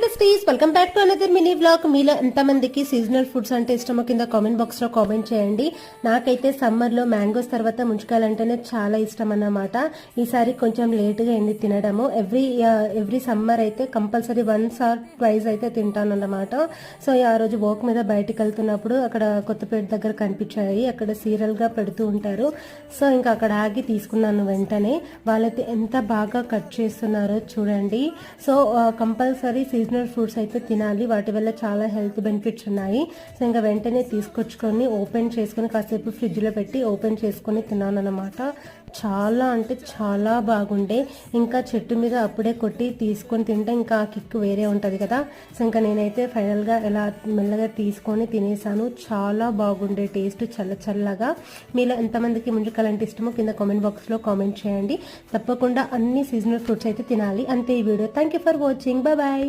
Besties welcome back to another mini vlog. మీలో ఎంతమందికి seasonal foods అంటే ఇష్టమో కింద కామెంట్ బాక్స్ లో కామెంట్ చేయండి. నాకైతే సమ్మర్ లో మ్యాంగోస్ తర్వాత ముంచుకాయలు అంటేనే చాలా ఇష్టం అన్నమాట. ఈసారి కొంచెం లేట్ గా అయింది తినడము. ఎవ్రీ సమ్మర్ అయితే కంపల్సరీ వన్స్ ఆర్ ట్వైస్ అయితే తింటాను అన్నమాట. సో ఆ రోజు వాక్ మీద బయటకు వెళ్తున్నప్పుడు అక్కడ కొత్తపేట దగ్గర కనిపించాయి. అక్కడ సీరియల్ గా పెడుతూ ఉంటారు. సో ఇంకా అక్కడ ఆగి తీసుకున్నాను వెంటనే. వాళ్ళైతే ఎంత బాగా కట్ చేస్తున్నారో చూడండి. సో కంపల్సరీ సీజనల్ ఫ్రూట్స్ అయితే తినాలి, వాటి వల్ల చాలా హెల్త్ బెనిఫిట్స్ ఉన్నాయి. సో ఇంకా వెంటనే తీసుకొచ్చుకొని ఓపెన్ చేసుకొని కాసేపు ఫ్రిడ్జ్లో పెట్టి ఓపెన్ చేసుకొని తిన్నాను అనమాట. చాలా అంటే చాలా బాగుండే. ఇంకా చెట్టు మీద అప్పుడే కొట్టి తీసుకొని తింటే ఇంకా ఆ కిక్ వేరే ఉంటుంది కదా. సో ఇంకా నేనైతే ఫైనల్గా ఎలా మెల్లగా తీసుకొని తినేసాను. చాలా బాగుండే టేస్ట్, చల్ల చల్లగా. మీలో ఎంతమందికి ముంజకాయలంటే ఇష్టమో కింద కామెంట్ బాక్స్లో కామెంట్ చేయండి. తప్పకుండా అన్ని సీజనల్ ఫ్రూట్స్ అయితే తినాలి. అంతే ఈ వీడియో. Thank you for watching. Bye.